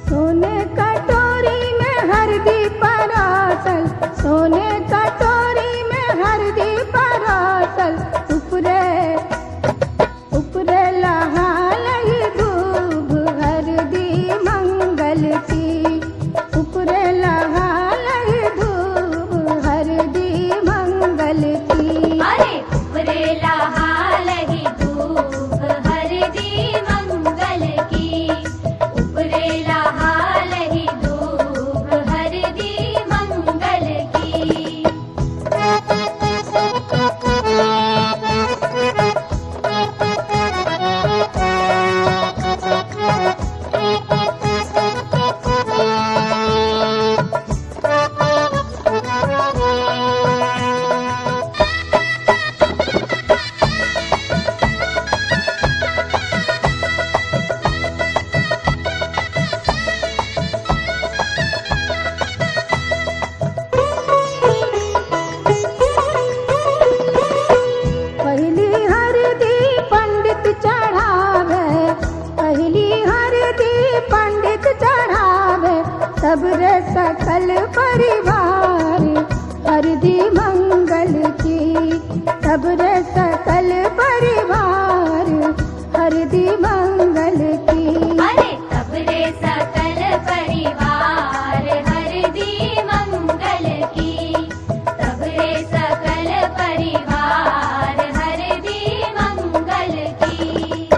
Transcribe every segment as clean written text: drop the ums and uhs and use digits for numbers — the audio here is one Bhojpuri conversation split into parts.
सोने कटोरी में हरदी परासल, सोने कटोरी में हरदी परासल, उपरे उपरे लहा लही दूब हरदी मंगल की, उपरे लहा लही दूब हरदी मंगल की। अरे उपरे लहा लही धूप हरदी मंगल की, उपरे लहा लही धूप हरदी मंगल की। पहली हरदी पंडित चढ़ावे, पहली हरदी पंडित चढ़ावे, तब रे सकल परिवार हरदी मंगल की, तब रे सकल परिवार हरदी मंगल की। अरे तब रे सकल परिवार हरदी मंगल की, तब रे सकल परिवार हरदी मंगल की।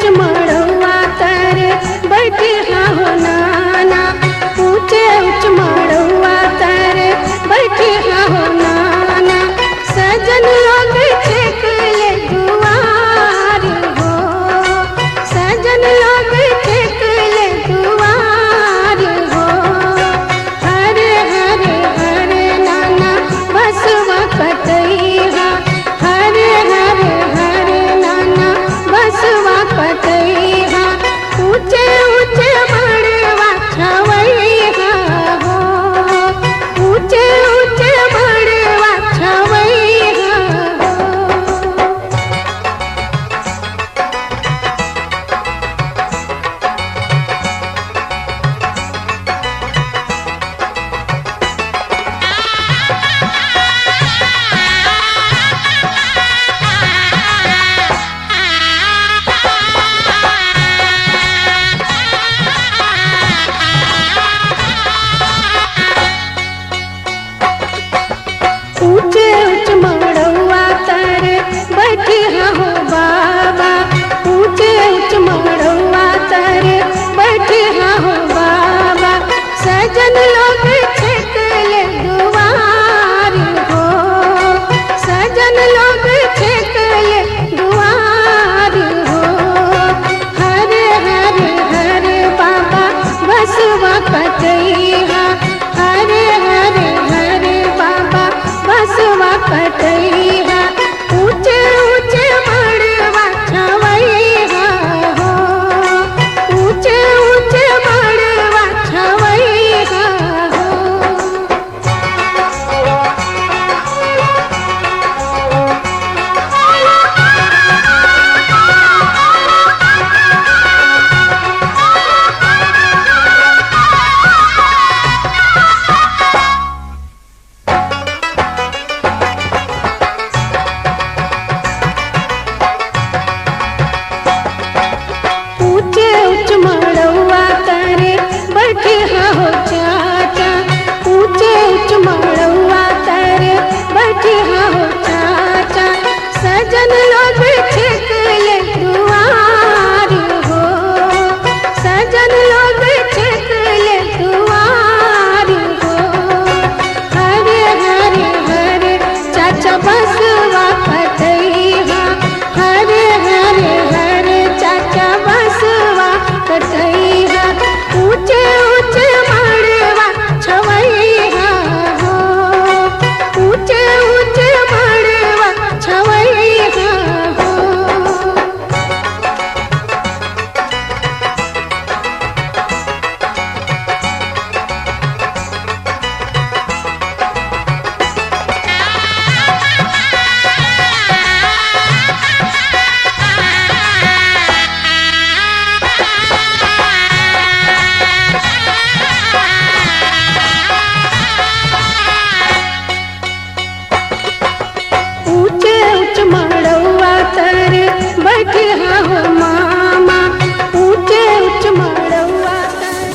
ऊंच मड़ुआ तर बैठी हो नाना, ऊंचे ऊंच मड़ुआ तर बैठी हो नाना, सजन लोग छेक ले दुआर हो, सजन लोग छेक ले दुआर हो। हरे हरे हरे नाना बसवा कटैया, हरे हरे हरे नाना बसवा कटैया, ऊंचे ऊंचे मड़वा छवैया हो, ऊंचे ऊंचे मड़वा छवैया हो। ऊंचे ऊंच मड़ुआ तर बैठी हो बाबा, ऊंचे ऊंच मड़ुआ तर बैठी हो बाबा, सजन लोग छेक ले दुआर हो, सजन लोग छेक ले दुआर हो। हरे हरे हरे बाबा बसवा कटैया, हरे हरे हरे बाबा बसवा कटैया, ऊंचे ऊंचे मड़वा छवैया हो, ऊंचे ऊंचे मड़वा छवैया हो। ऊंचे ऊंच मड़ुआ तर बैठी हो चाचा, ऊंचे ऊंच मड़ुआ तर बैठी हो चाचा, सजन लोग छेक ले दुआर हो, सजन लोग छेक ले दुआर हो। हरे हरे हरे चाचा बसवा कटैया, हरे हरे हरे चाचा बसवा कटैया, ऊंचे ऊंचे मड़वा छवैया हो, ऊंचे ऊंचे मड़वा छवैया हो। ऊंचे ऊंच मड़ुआ तर बैठी हो मामा, ऊंचे ऊंच मड़ुआ तर।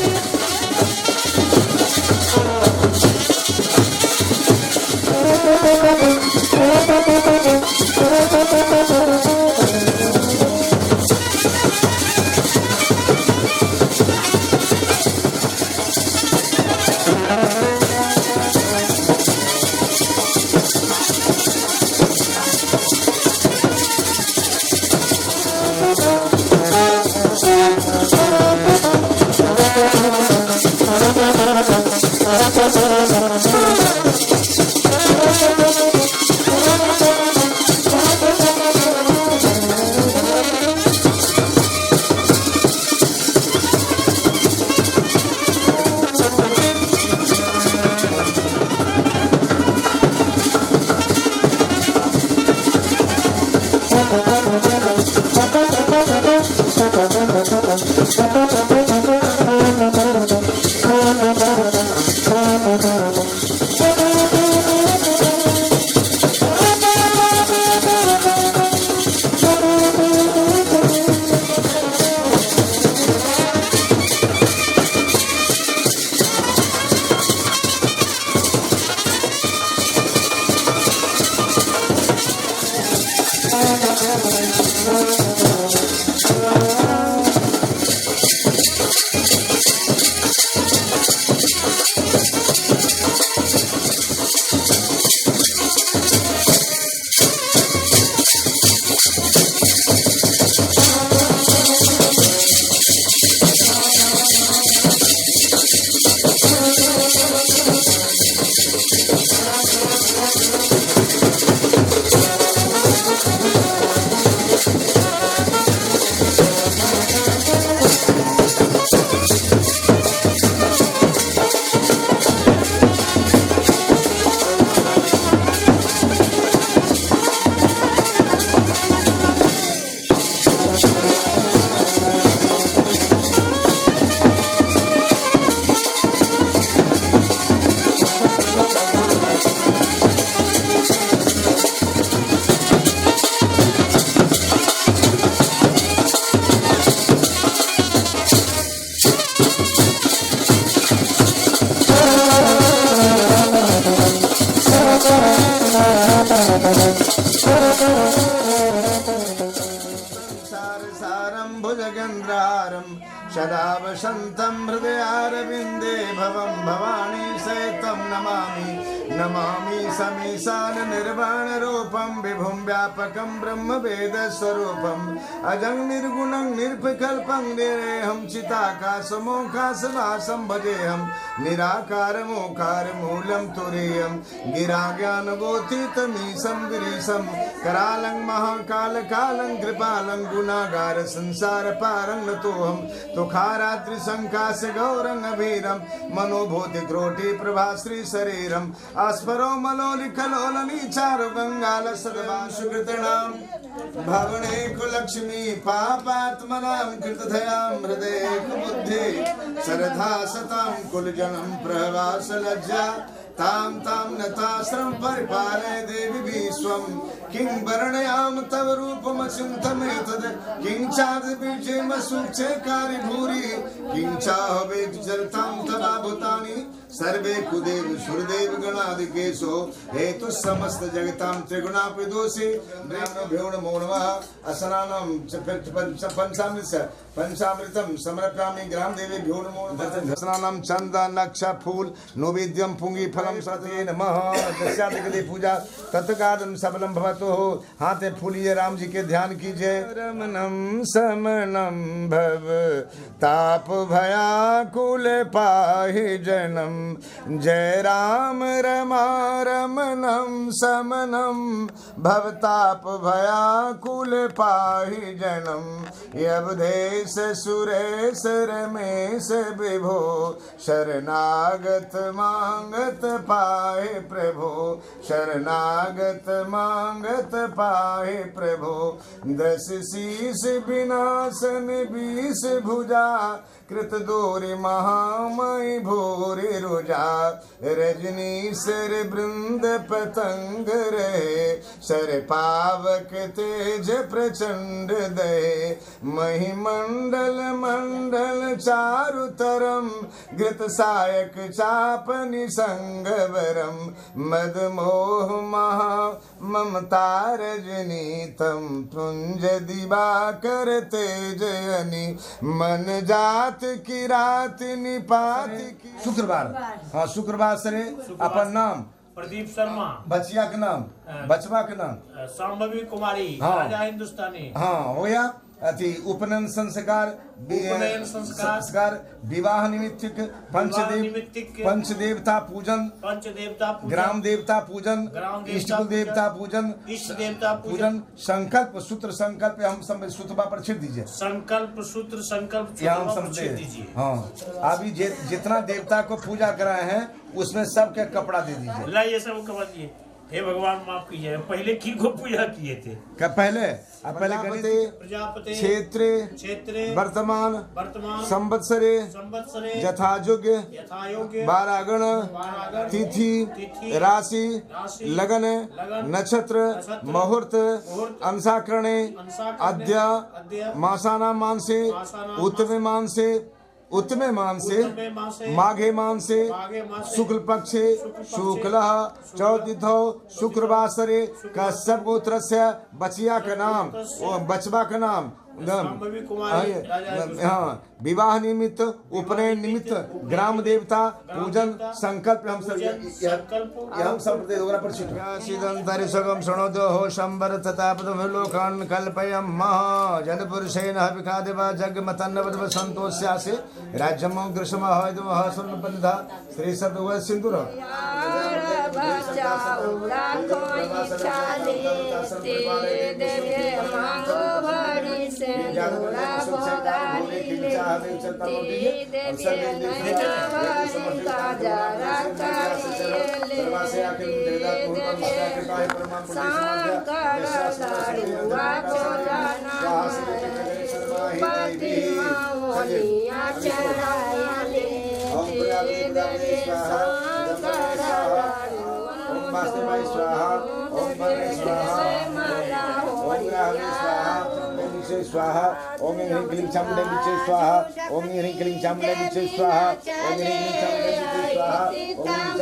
सारसारं भुजगेन्द्रहारं सदा वसन्तं हृदयारविन्दे भवं भवानी सहितं नमामि नमामि समीशान निर्वाणरूपं विभुं व्यापकं ब्रह्मवेदस्वरूपम् अजं निर्गुणं निर्विकल्पं निरेहं चिदाकाशमोकाशवासं भजेऽहं निराकारमोकारमूलं तुरीयं गिराज्ञानबोधितमीशं गिरीशं करालं महाकालकालं कृपालं गुणागार संसारपारं नतोऽहं तुखारात्रिसङ्काशगौरं अभीरं मनोभूतिक्रोटी प्रभाश्री शरीरं अस्परो मलोलिकलोलनीचारु गङ्गालसदवां सुकृतणां भवने कुलक्ष्मी पापात्मनां कृतधयां हृदये कुबुद्धे सरधा सतां कुलजनं प्रवास लज्जा तां तां नताश्रम परिपालय देवी विश्वं किं वर्णयाम तव रूपमचिन्तमेतद् किं चाद्बीजेमसुचेकारि भूरि किं चाहवे जलतां तवा भूतानि सर्वे कुदेव सुरदेव गणादिकेशो हेतु समस्त जगतां त्रिगुणापि दोषे ब्रह्मभ्यो नमो नमः असनानं पंचामृतं समर्पयामि ग्राम देवीभ्यो नमो नमः असनानं चंदन नक्ष फूल नैवेद्यं पुंगी फलं सते नमः दस्यादिगदे पूजा तत्कालं सबलं भवतो हाथे फूलिए राम जी के ध्यान कीजिए रमणं समनं भव ताप भयाकुल पाहि जनम जय राम रमा रमणं समनं भवताप भयाकुल पाहि जनम यवधेश सुरेश रमेश विभो शरणागत मांगत पाहि प्रभो शरणागत मांगत पाहि प्रभो दस शीश विनाशन बीस भुजा कृत दोरि महामयि भोरे रुजा रजनी सर बृंद पतंग रहे सर पावक तेज प्रचंड दहे महिमंडल मंडल चारु तरम घृत सायक चाप निसंगवरम मद मोह महा ममता रजनीतम पुंज दिवाकर तेजयनी मन जात की रात निपात की शुक्रवार हाँ शुक्रवार से अपन नाम प्रदीप शर्मा बचिया के नाम बचवा के नाम सांभवी कुमारी हाँ। राजा हिंदुस्तानी हाँ हो या अति उपनयन संस्कार विवाह निमित्तिक पंचदेवता पूजन ग्राम देवता पूजन इष्ट देवता पूजन संकल्प सूत्र संकल्प हम सब सूत्रबा पर छिड़ दीजिए संकल्प सूत्र संकल्प हम सब दीजिए हाँ अभी जितना देवता को पूजा कराए हैं उसमें सबके कपड़ा दे दीजिए ला ये सब कपड़ा दिए हे भगवान माफ कीजिए पहले की को पूजा किए थे क्या पहले प्रजापति क्षेत्र वर्तमान संवत्सरे यथायोग्य 12 गण तिथि राशि लगन नक्षत्र मुहूर्त अंशाकरणे अद्य मासाना मानसे उत्तमे मानसे माघे मानसे शुक्ल पक्षे शुक्ल चौतिथौ शुक्रवासरे कश्यप गोत्रस्य बचिया का नाम बचवा का नाम हाँ विवाह निमित्त उपनयन निमित्त ग्राम देवता पूजन संकल्प हम सब सिद्धंतरि सुगम शृणोतो हो शंबर तथापदलोकान् कल्पयं महा जनपुरुषेण हविकादिवा जगमतन्नवद्व संतोष्यासे राज्यम ग्रीष्म हयदमः सुन्नपन्धा श्री सद्व सिंदूर वासुदेवाय स्वाहा ओम भद्रे स्वाहा ओम रामे स्वाहा ओम ईशे स्वाहा ओम ह्रीं क्लीं चामुंडे विचे स्वाहा ओम ह्रीं क्लीं चामुंडे विचे स्वाहा ओम ह्रीं क्लीं चामुंडे विचे स्वाहा ओम चामुंडे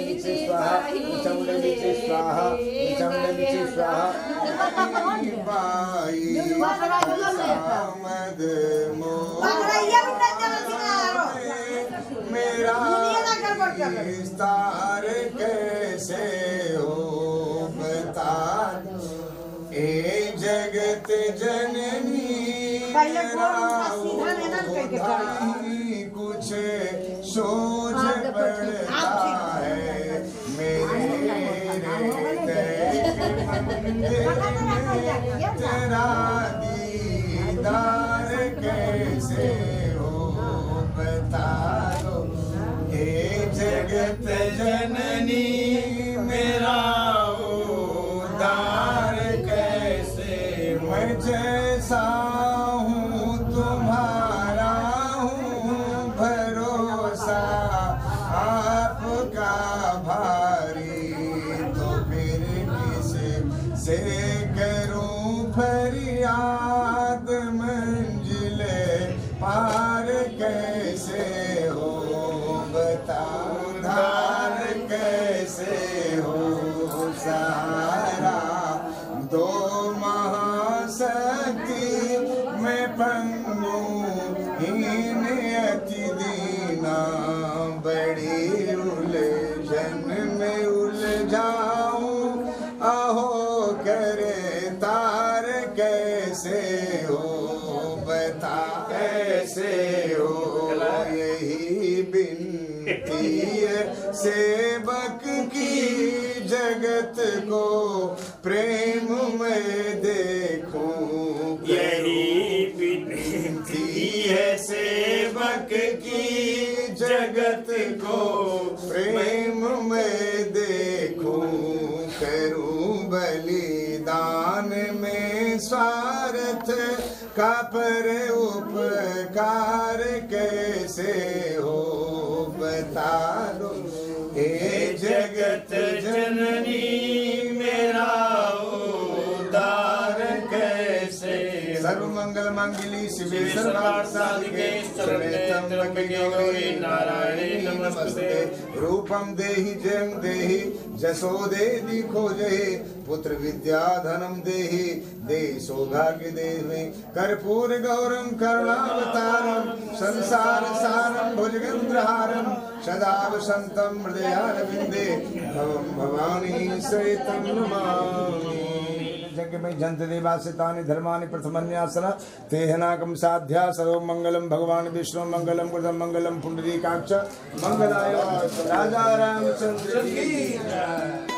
विचे स्वाहा ओम चामुंडे विचे स्वाहा ओम चामुंडे विचे स्वाहा ओम चामुंडे विचे स्वाहा कदमों में मेरा विस्तार कैसे हो बता ए जगत जननी कुछ सोच पड़ता है मेरे तेरा दीदार कैसे हो बता दो हे जगत जननी मेरा उद्धार कैसे मैं जैसा हूँ तुम्हारा हूँ भरोसा आपका भारी तो फिर किसे से करूं फरियाद मंजिले पार कैसे हो बताओ धार कैसे हो सहारा दो महाशक्ति में पंगु हीन अति दीना बड़ी उलझन में उलझाऊं अहो करे तार कैसे हो बता कैसे हो यही बिनती है सेवक की जगत को प्रेम में देखूं यही विनती है सेवक की जगत को प्रेम में देखूं करूं बलिदान में स्वार्थ का पर उपकार कैसे हो बता दो हे जगत जननी मेरा उद्धार कैसे सर्वमंगल मंगली शिवे सर्वार्थ साधिके शरण्ये त्र्यंबके गौरी नारायणी नमस्ते रूपम देहि जयं देहि जसो देहि खोजहि पुत्र विद्या धनम देहि दे सौभाग्य देहि कर्पूर गौरम करुणावतारम संसार सारम भुजगेन्द्रहारम सदा वसंतम हृदयारविंदे भवं भवानी सहितं नमामि यज्ञ में जंत देवासितानि धर्मानि प्रथमन्यासना तेहनाकम साध्या सर्व मंगलम भगवान विष्णु मंगलम गुरुदम मंगलम पुंडरीकाक्ष मंगलाय राजा रामचंद्र की जय।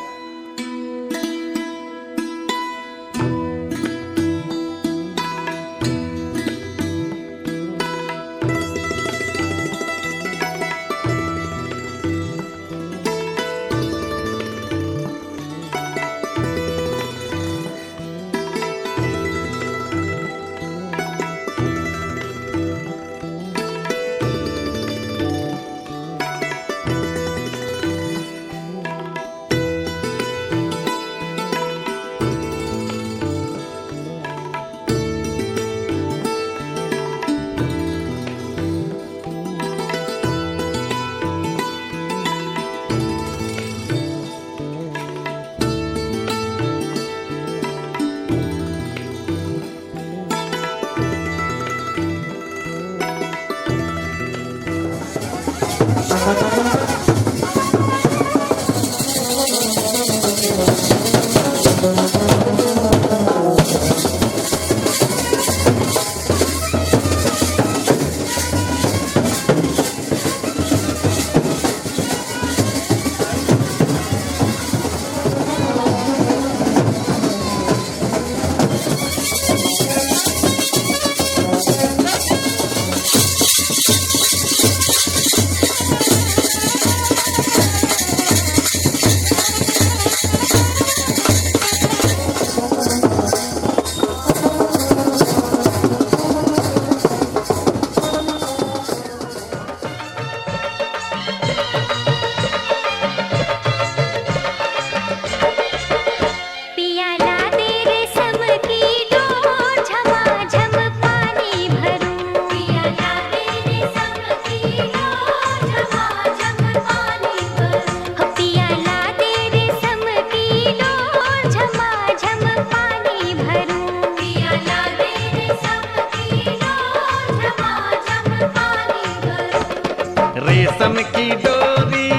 रेशम की डोरी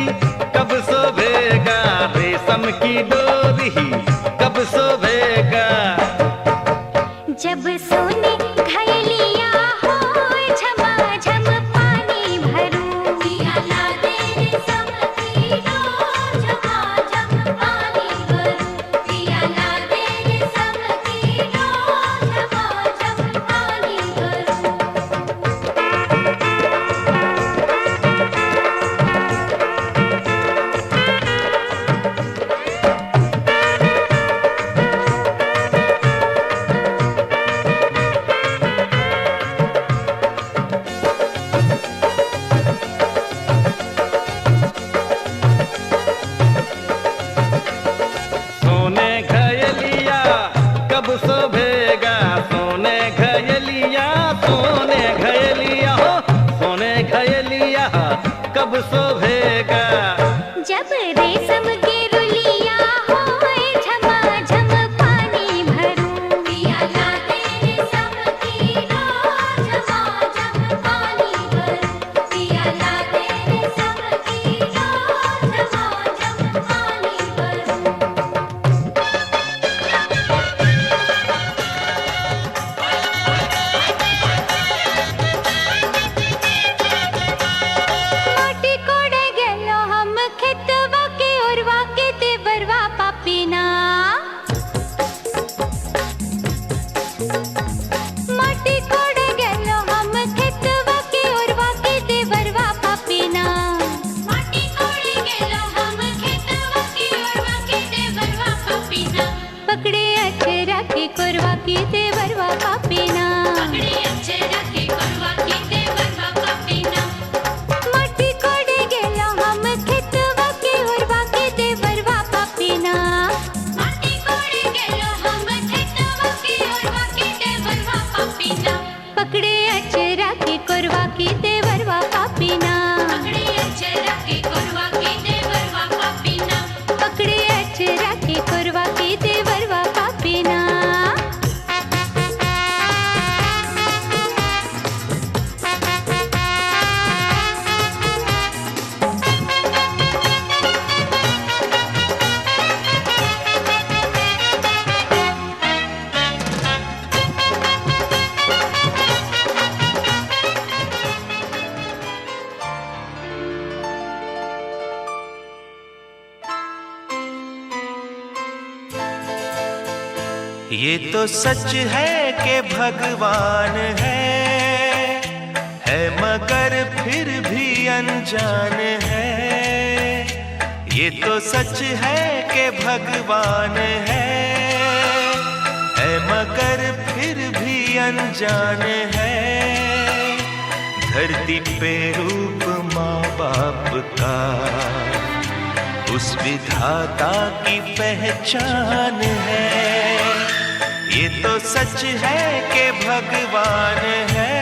कब शोभेगा, रेशम की डोरी कब शोभेगा। जब सोने घायलिया हो झमाझम पानी भरूं, पिया ला दे रेशम की डोर झमाझम पानी भरूं, पिया ला दे रेशम की डोर झमाझम पानी भरूं। सोने घयलिया कब शोभेगा, सोने घयलिया, सोने घयलिया हो, सोने घयलिया कब शोभेगा। जब रेशम की रुलिया होए झमाझम पानी भरूं, पिया ला दे रेशम की डोर झमाझम पानी भरूं, पिया ला दे रेशम की डोर झमाझम पानी भरूं। माटी कोड़े गेलो हम खेतवा के ओरवा के देवरवा पापीना, माटी कोड़े गेलो हम खेतवा के ओरवा के देवरवा पापीना, माटी कोड़े गेलो हम खेतवा के ओरवा के देवरवा पापीना, पकड़े अचरा के कोरवा के देवरवा पापीना, पकड़े अचरा के कोरवा के देवरवा पापीना। माटी कोड़े गेलो हम खेतवा के ओरवा के देवरवा पापीना, माटी कोड़े गेलो हम खेतवा के ओरवा के देवरवा पापीना, पकड़े अचरा के कोरवा के देवरवा पापीना, पकड़े अचरा के कोरवा के देवरवा पापीना, पकड़े अचरा के कोरवा के देवरवा पापीना। ये तो सच है कि भगवान है मगर फिर भी अनजान है। ये तो सच है कि भगवान है मगर फिर भी अनजान है। धरती पे रूप माँ बाप का उस विधाता की पहचान है। ये तो सच है कि भगवान है।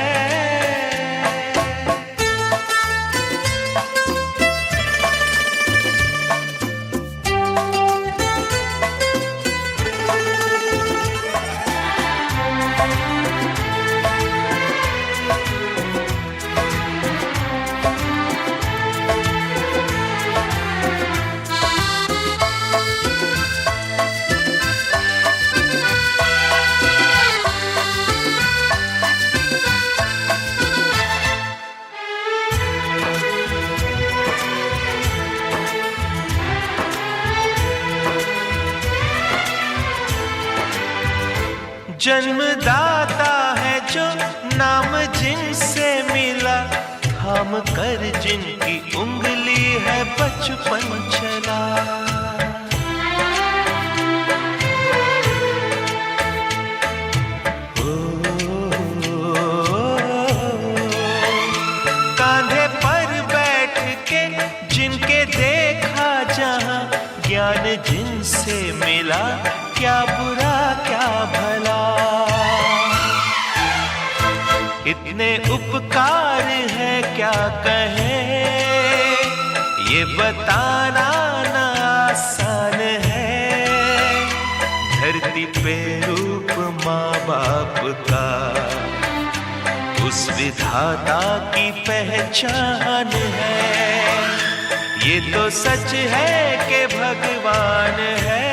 जन्मदाता है जो नाम जिनसे मिला, थाम कर जिनकी उंगली है बचपन चला। कांधे पर बैठ के जिनके देखा जहां, ज्ञान जिनसे मिला, क्या बुरा क्या भला। इतने उपकार है क्या कहें, ये बताना ना आसान है। धरती पे रूप माँ बाप का उस विधाता की पहचान है। ये तो सच है कि भगवान है।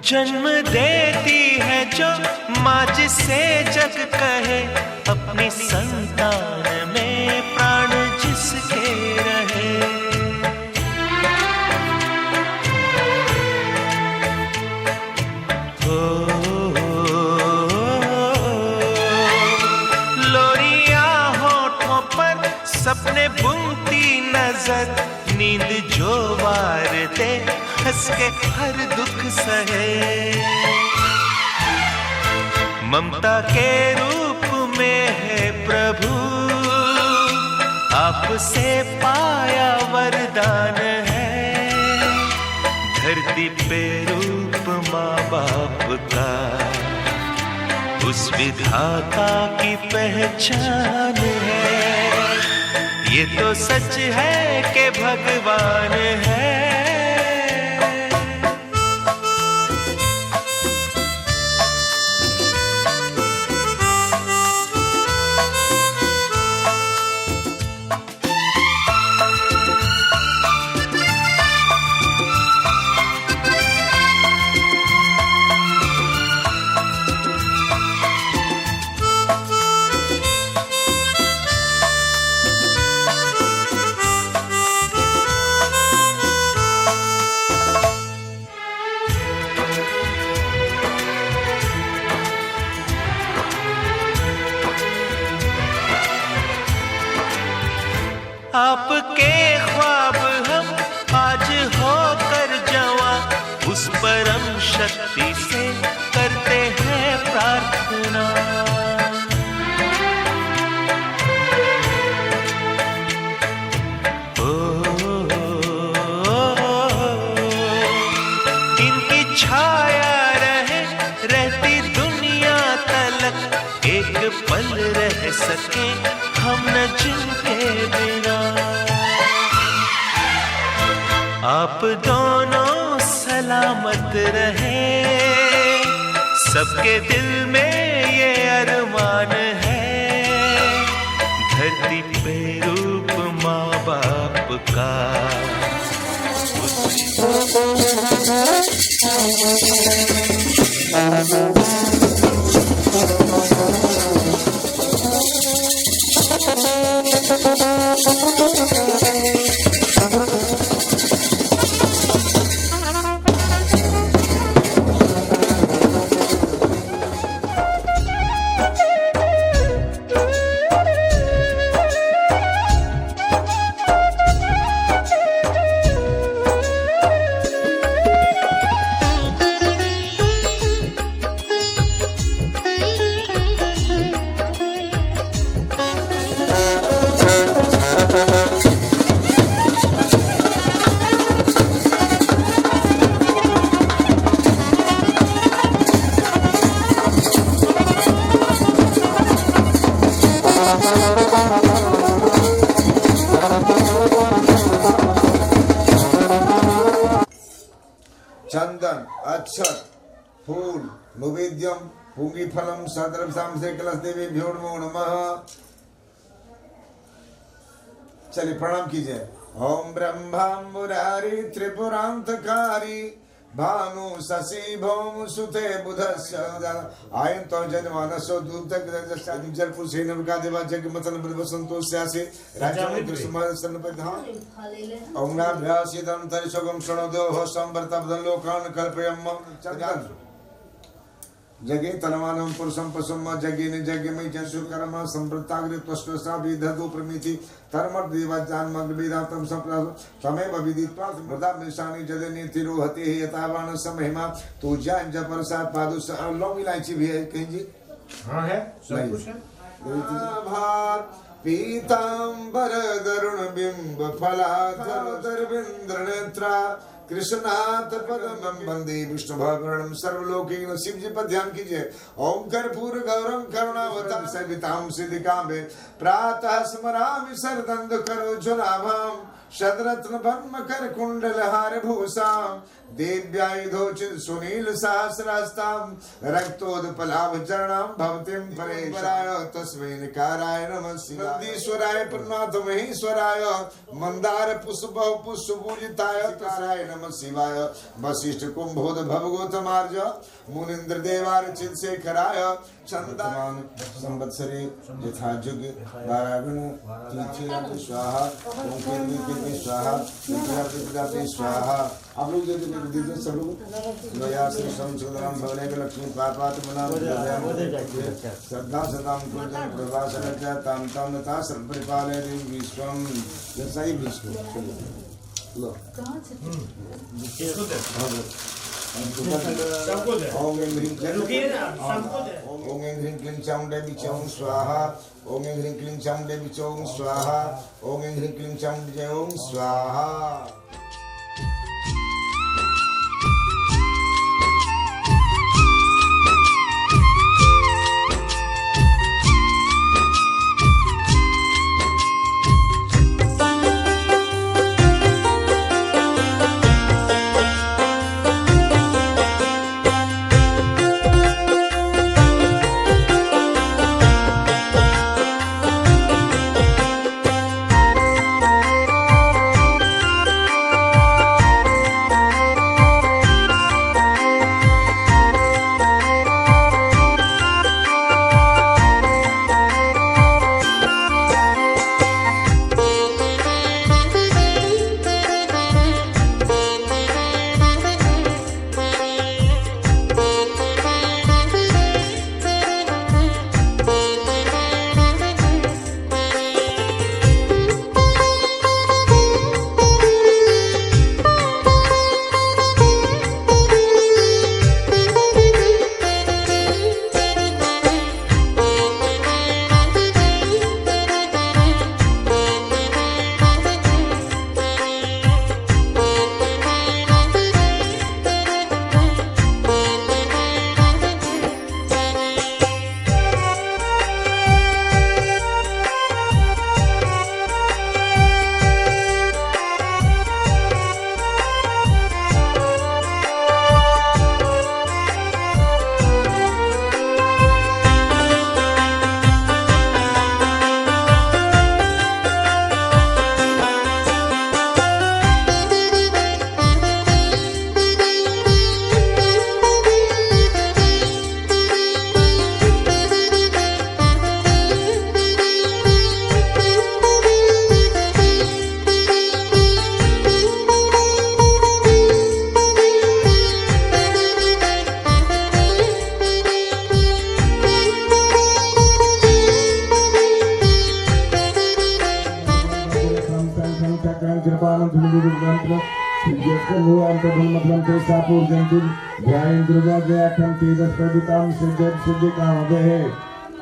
जन्म देती है जो माँ जिसे जग कहे, अपनी संतान में प्राण जिसके रहे। लोरिया होठों पर सपने बुनती नजर, नींद जो वार दे हंस के हर दुख सहे। ममता के रूप में है प्रभु, आपसे पाया वरदान है। धरती पे रूप माँ बाप का, उस विधाता की पहचान है। ये तो सच है कि भगवान है। आपके ख्वाब हम आज होकर जवां, उस परम शक्ति से करते हैं प्रार्थना। इनकी छाया रहे रहती दुनिया तलक, एक पल रह सके हम न जिनके बिना। आप दोनों सलामत रहे, सबके दिल में ये अरमान है। धरती पे रूप माँ बाप का, चंदन, अक्षत, फूल, नैवेद्यम, पुंगीफलम, सद्रव्यम से कलश देवी भ्यो नमो नमः। चलिए प्रणाम कीजिए। ओम ब्रह्मा मुरारी त्रिपुरांतकारी, भानु शशि भौम सुते बुधस्य आयन तो जनमानसो दूतक जल पुरुषे नवका देवा जग मतन बसंतो स्यासे राजा मुद्र समासन प्रधान ओम नाभ्यासिदं तरिसोगम शरणो देव संवर्तबदन लोकान कल्पयम चंदन जगे तनवानम पुरुषम पशुम जगे ने जगे मई जंसु कर्म संप्रताग्रे त्वष्टसा विधदो प्रमिति धर्मर देवाजान मग्विदातम संप्रास तमे बविदित्वा मृदा मिशानि जदने तिरोहते यतावान समहिमा तो जान जपरसाद पादुस लौंग इलायची भी है कहीं जी हाँ है सब कुछ है भार पीतांबर दरुण बिंब फलाधर दरविंद्र नेत्रा कृष्णाथ पदम वंदे विष्णु भगवान सर्वलोकीन शिव जी पर ध्यान कीजिए ओम कर्पूर गौरम करुणावतम सविताम सिद्धिकाम्बे प्रातः स्मरामि सरदंड करो जुनाभाम शतरत्न भस्म कर कुंडल हार भूषाम देव्यायुधोचित सुनील सहस्रास्ताम रक्तोदपलाभ चरणाम भवतिम परेशराय तस्मै निकाराय नमः शिवाय प्रणात महेश्वराय मंदार पुष्प पूजिताय ताराय नमः शिवाय वशिष्ठ कुंभोद भवगोतमार्ज मुनीन्द्र देवार्चित शेखराय चंदन संवत्सरे यथाजुग दारागण तीर्थराज स्वाहा ओम केंद्र स्वाहा विद्यापति स्वाहा आप लोग जो दीजिए सब लोग दया श्री संसदराम भवने के लक्ष्मी पापात मना श्रद्धा सदाम पूजन प्रभासन ताम ताम नता सर्व परिपालय विश्वम जैसा ही विष्णु लो ओम ह्रीं क्लीं चामुंडे बिचौं स्वाहा ओम ह्रीं क्लीं चामुंडे बिचौं स्वाहा ओम ह्रीं क्लीं चामुंडे ओम स्वाहा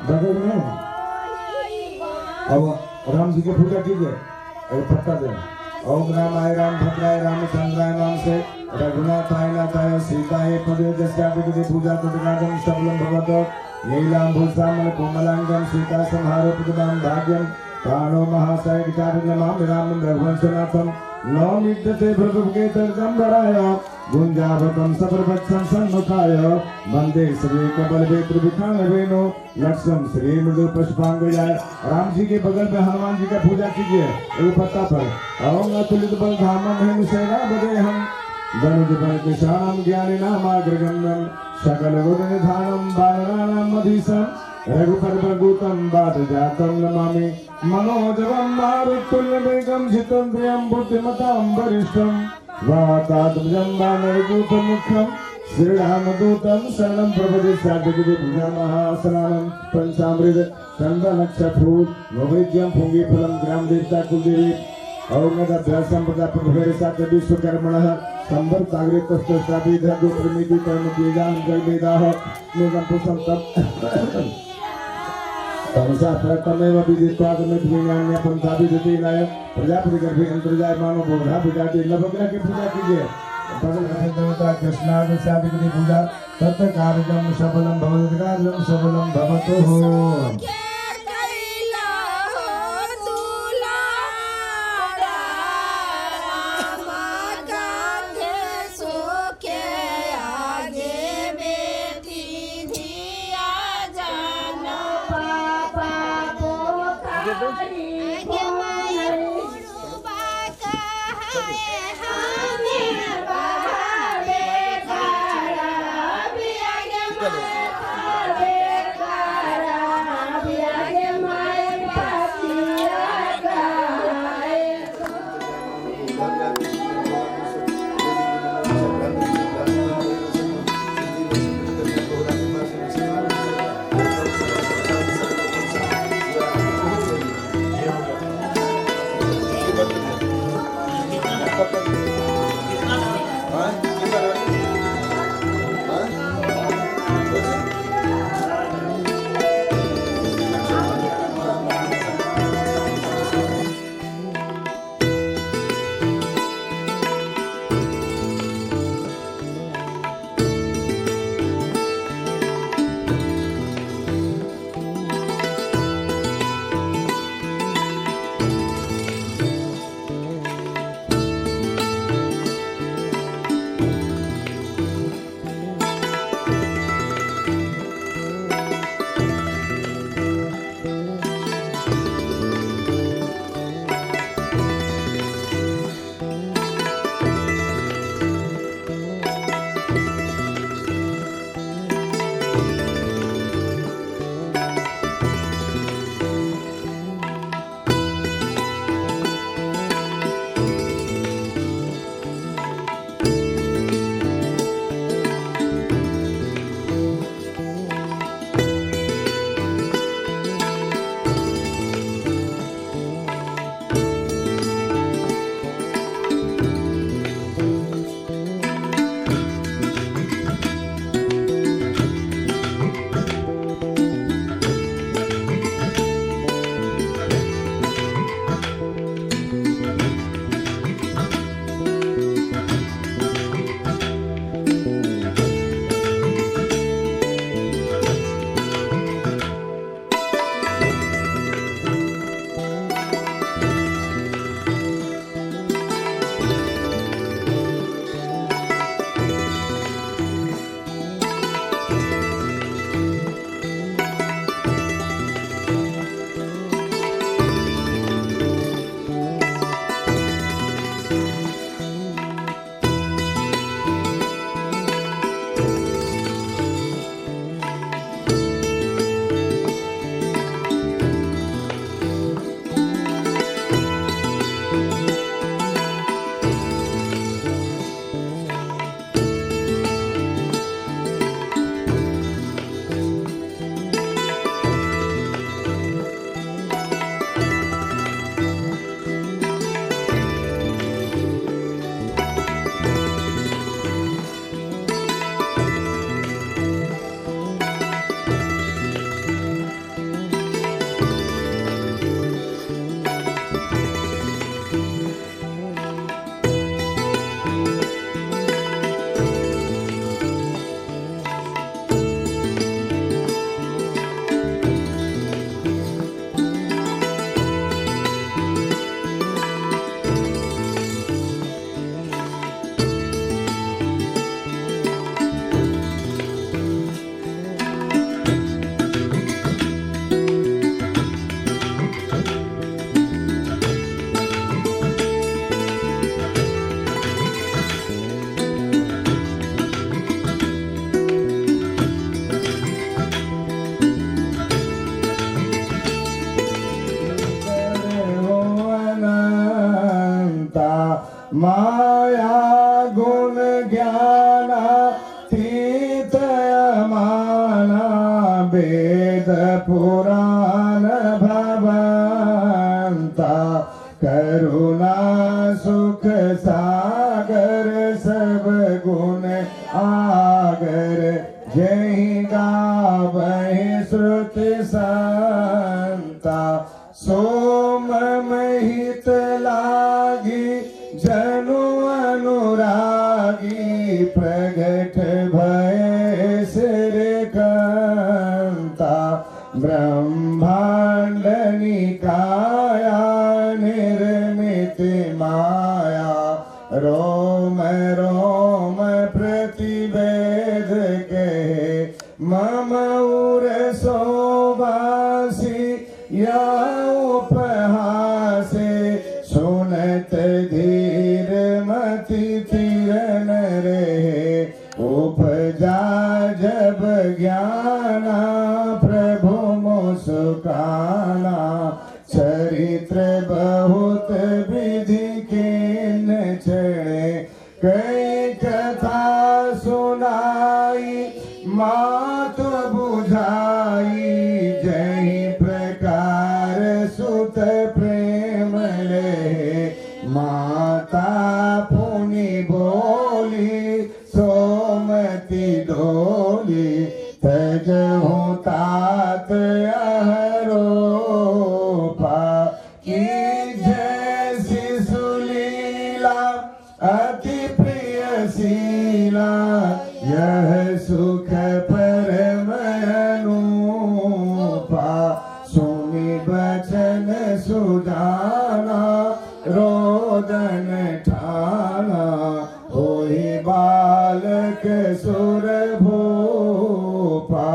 बगल में अब राम जी की पूजा कीजिए और पत्ता दे ओम रामाय राम भद्राय रामचंद्राय नाम से रघुनाथाय नाथाय सीताय पदे जस्यापि पूजा तदगादम सबलम भगवत नीलाम भूषामल कोमलांगम सीता संहारो पदनाम भाग्यम प्राणो महासाय विचारजमाम रामं रघुवंशनाथम नौमिद्यते प्रभुके तर्जम्बराय गुंजावतम सप्रभक्षं सन्मुखाय वंदे श्री कबलवेत्रविखानवेनो लक्ष्यम श्री मृदु पुष्पांगजाय। राम जी के बगल में हनुमान जी का पूजा कीजिए एक पत्ता पर ओम अतुलित बल धामम हेमसेना बदेहम धनुज बल किशानम ज्ञानिनामाग्रगण्यम सकल गुण निधानम बाणराणाम मधीसम रघुपर प्रभुतम बात जातम नमामि मनोजवम मारुतुल्य वेगम जितेन्द्रियम बुद्धिमताम वरिष्ठम वातात्मजं वानररूपमुखं श्रीरामदूतं शरणं प्रपदे साधुगुरु भुजामः स्नानं पंचामृत चंदनक्षफूल नैवेद्यं फलं ग्राम देवता कुलदेवी और्णदाभ्यासं प्रजापतिभैर साथ विश्वकर्मणः संवर्ताग्रे तस्थापितः गोत्रमिति कर्मबीजां जगवेदाः नूनं पुष्पं तमसा प्रतमेव विदित्वा तमेत्विज्ञान्य पंचाभिधतेनाय प्रजापतिगर्भे अंतर्जायमानो बोधा विदाते नवग्रह की पूजा कीजिए देवता कृष्णादि पूजा तत्कार्यं सफलं भवतु कार्यं सफलं भवतु माया गुण ज्ञान थी पुराण भवंता करुणा सुख सागर सब गुण आगर जय गावहि श्रुति संता सोम महित लागी जनु अनुरागी प्रगट भय सिर कंता ब्रह्मांड निकाया निर्मित माया रोम रोम प्रतिवेद कहे मम उर सोबासी या उपहासे सुनत धीर मति तिरन रहे उपजा जब ज्ञाना प्रभु मुस्काना चरित्र बहुत विधि किन चढ़े कई कथा सुनाई मात बुझाई जय प्रकार सुत प्रेम ले माता पुनि बोली सोमति डोली तजहु तात अहरोपा की जैसी सुलीला अति प्रिय शीला यह सुख परम अनूपा सुनि बचन सुजाना रोदन ठाना होई बालक सुर भूपा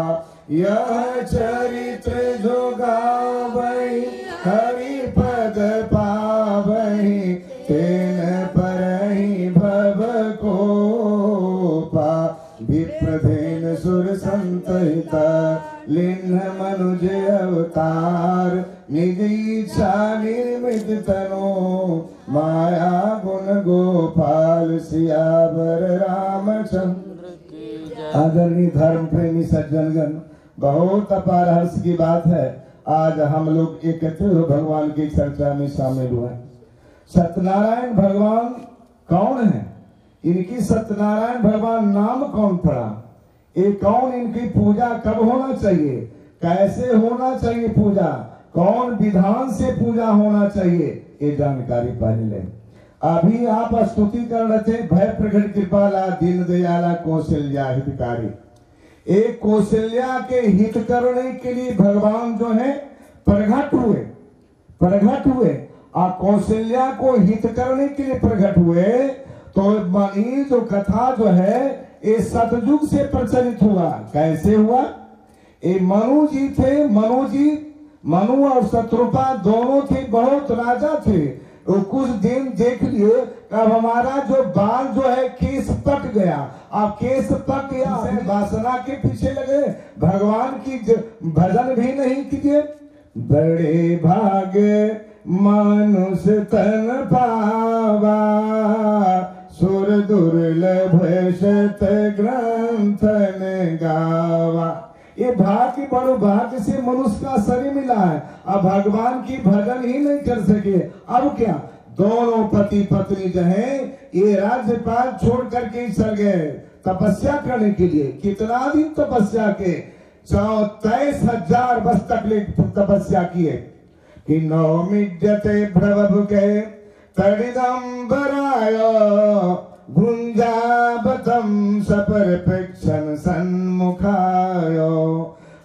यह चरित्र जो गावहि हरि पद पावहि तेन परहि भव कोपा विप्रधेन सुर संतहिता लिन्ह मनुज अवतार निज इच्छा निर्मित तनो माया गुण गोपाल सियावर रामचंद्र की जय। आदरणीय धर्म प्रेमी सज्जनगण, बहुत अपार हर्ष की बात है, आज हम लोग एकत्रित भगवान की चर्चा में शामिल हुए। सत्यनारायण भगवान कौन है? इनकी सत्यनारायण भगवान नाम कौन पड़ा? ये कौन? इनकी पूजा कब होना चाहिए? कैसे होना चाहिए पूजा? कौन विधान से पूजा होना चाहिए? ये जानकारी पहले। अभी आप स्तुति कर रहे थे, भय प्रकट कृपाला दीन दयाला कौशल्या हितकारी। एक कौशल्या के हित करने के लिए भगवान जो है प्रकट हुए और कौशल्या को हित करने के लिए प्रकट हुए। तो ये जो कथा जो है ये सतयुग से प्रचलित हुआ। कैसे हुआ? ये मनु जी थे, मनु और शत्रुपा दोनों थे, बहुत राजा थे। तो कुछ दिन देख लिए, अब हमारा जो बाल जो है केस पक गया। अब केस पक गया, वासना के पीछे लगे, भगवान की भजन भी नहीं किए। बड़े भाग्य मनुष्य तन पावा, सुर दुर्लभ शत ग्रंथन गावा। ये भाग्य, बड़ो भाग्य से मनुष्य का शरीर मिला है। अब भगवान की भजन ही नहीं कर सके। अब क्या? दोनों पति पत्नी जो है ये राज्यपाल छोड़ करके चल गए तपस्या करने के लिए। कितना दिन तपस्या के? 23,000 वर्ष तक तपस्या किए। कि नौमिद्यते भ्रवभुके तडिदंबरायो भुंजाबतम सपरपेक्षण सन्मुखायो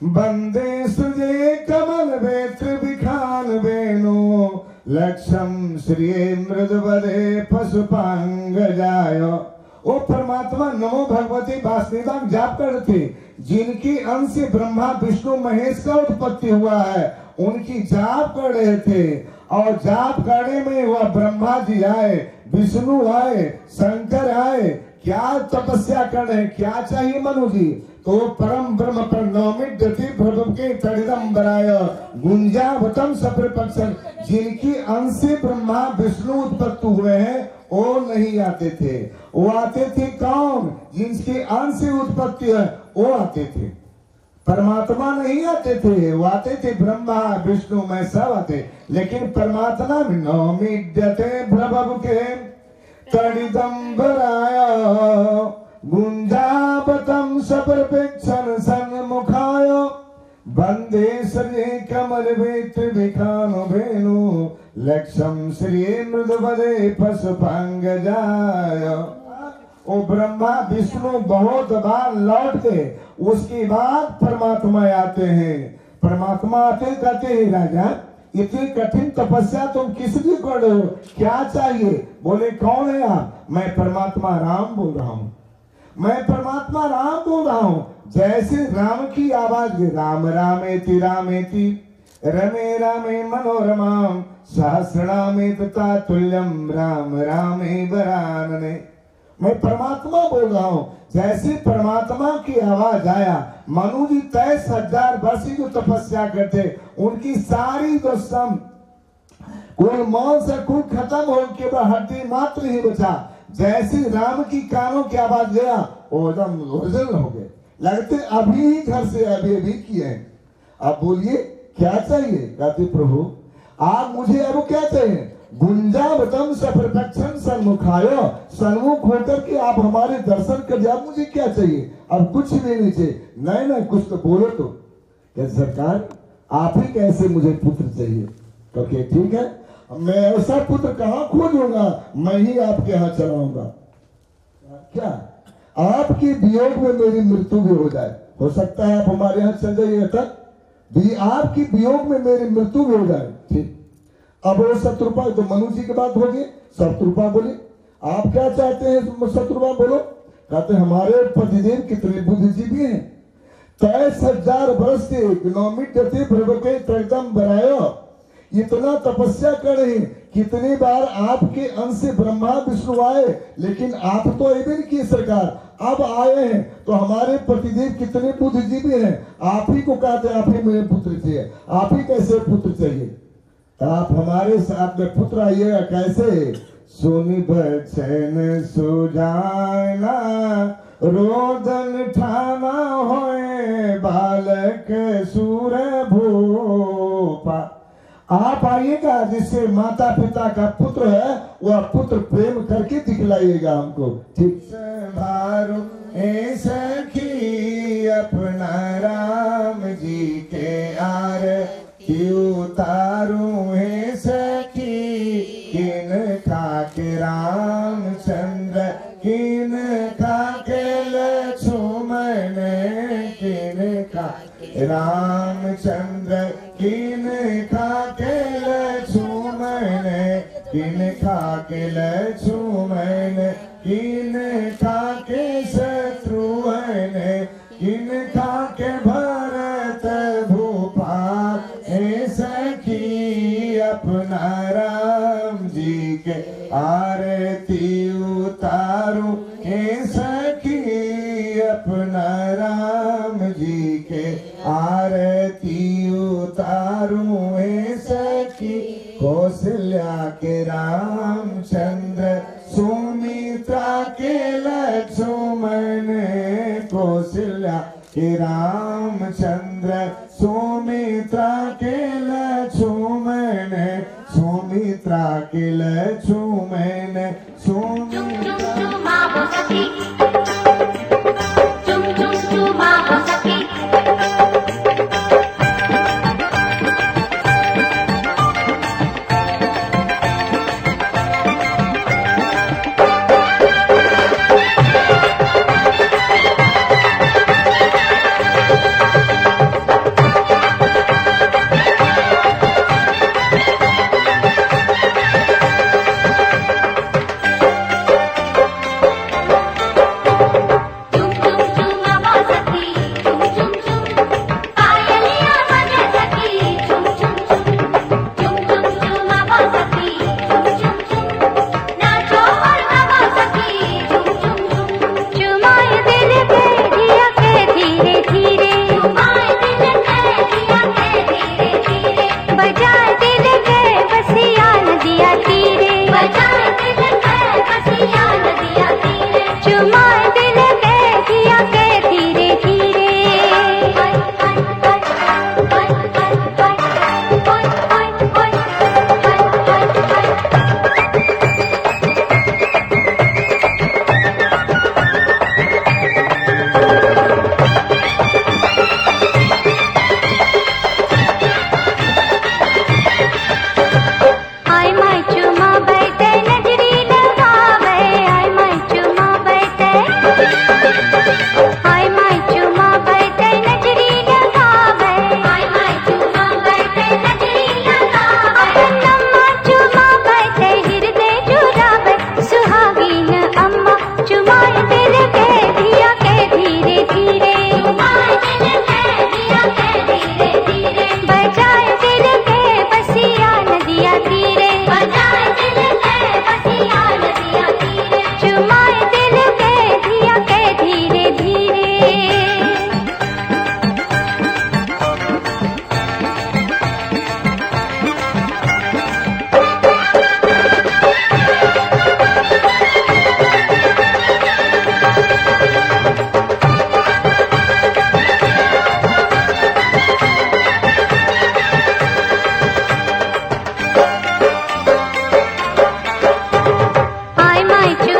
बंदे सुजे कमल वेत्र विखान वेणु लक्ष्यम श्री मृदवदे पशुपांग जायो। ओ परमात्मा नमो भगवती वासुदेवा जाप करते, जिनकी अंश से ब्रह्मा विष्णु महेश का उत्पत्ति हुआ है, उनकी जाप कर रहे थे। और जाप करने में वह ब्रह्मा जी आए, विष्णु आए, शंकर आए। क्या तपस्या कर रहे हैं? क्या चाहिए मनु जी? तो परम ब्रह्म पर नौमित गति प्रभु के तड़िदंबराय गुंजावतम सप्रपक्षण, जिनकी अंश से ब्रह्मा विष्णु उत्पत्ति हुए हैं, वो नहीं आते थे। वो आते थे कौन? जिनके अंश से उत्पत्ति है वो आते थे। परमात्मा नहीं आते थे, वो आते थे ब्रह्मा विष्णु में सब आते, लेकिन परमात्मा नौमिद्यते प्रभु के तड़िदंबराय गुंजावतम सपर्पेक्षण सन्मुखाय वंदे श्री कमल वेत्र विकानु भेनु लक्ष्म श्री मृदुपदे पशुपांगजाय। ओ ब्रह्मा विष्णु बहुत बार लौट के उसके बाद परमात्मा आते हैं। परमात्मा आते कहते हैं राजा इतनी कठिन तपस्या तुम किस लिए कर रहे हो, क्या चाहिए? बोले कौन है आप? मैं परमात्मा राम बोल रहा हूँ, मैं परमात्मा राम बोल रहा हूँ। जैसे राम की आवाज राम रामेति रामेति रमे रामे मनोरमाम सहस्रनामेत तुल्यम राम रामे वरानने। मैं परमात्मा बोल रहा हूँ। जैसे परमात्मा की आवाज आया, मनु जी 23,000 वर्ष की जो तपस्या करते उनकी सारी जो सम कोई मौन से खून खत्म हो के हड्डी मात्र ही बचा। जैसे राम की कानों की आवाज गया वो एकदम ओरिजिनल हो गए, लगते अभी ही घर से अभी किए हैं। अब बोलिए क्या चाहिए? कहते प्रभु आप मुझे अब क्या चाहिए? गुंजावतम सप्रदक्षण सन्मुखायो, सन्मुख होकर के आप हमारे दर्शन कर दिया, मुझे क्या चाहिए? अब कुछ भी नहीं चाहिए। नहीं कुछ तो बोलो तो। क्या सरकार आप ही कैसे मुझे पुत्र चाहिए? क्योंकि ठीक है मैं ऐसा पुत्र कहाँ खोजूंगा, मैं ही आपके यहाँ चलाऊंगा। क्या आपके वियोग में मेरी मृत्यु भी हो जाए? हो सकता है आप हमारे यहाँ चल जाइए तक भी आपकी वियोग में मेरी मृत्यु भी हो जाए। ठीक, अब वो शत्रुपा तो मनु जी की बात होगी। शत्रुपा बोली आप क्या चाहते हैं? शत्रुपा बोलो। कहते हमारे पतिदेव कितने बुद्धिजीवी हैं, 23,000 वर्ष से नौमिद्यते प्रभु के तड़िदम बरायो, इतना तपस्या कर रहे हैं। कितनी बार आपके अंश से ब्रह्मा विष्णु आए, लेकिन आप तो अभी नहीं किए सरकार। अब आए हैं तो हमारे पतिदेव कितने बुद्धिजीवी हैं, आप ही को कहते हैं आप ही मेरे पुत्र चाहिए। आप ही कैसे पुत्र चाहिए? आप हमारे साथ में पुत्र आइएगा कैसे? सुनि बचन सुजाना रोदन ठाना होए बालक सूर भूपा। आप आइएगा जिससे माता पिता का पुत्र है वह पुत्र प्रेम करके दिखलाइएगा हमको। ठीक भारो ए सखी अपना राम जी के आर उतारू है सखी किन खाके रामचंद्र किन खाके लक्ष्मण किन खाके रामचंद्र किन खाके लक्ष्मण किन खाके लक्ष्मण किन खाके शत्रुघ्न किन खाके भरत भूपाल हे सखी अपना राम जी के आरती उतारू हे सखी अपना राम जी के आरती उतारू हे सखी। कौशल्या के रामचंद्र सुमित्रा के लक्ष्मण कौशल्या के रामचंद्र सुमित्रा के लक्ष्मण सुमित्रा के लक्ष्मण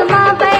माँ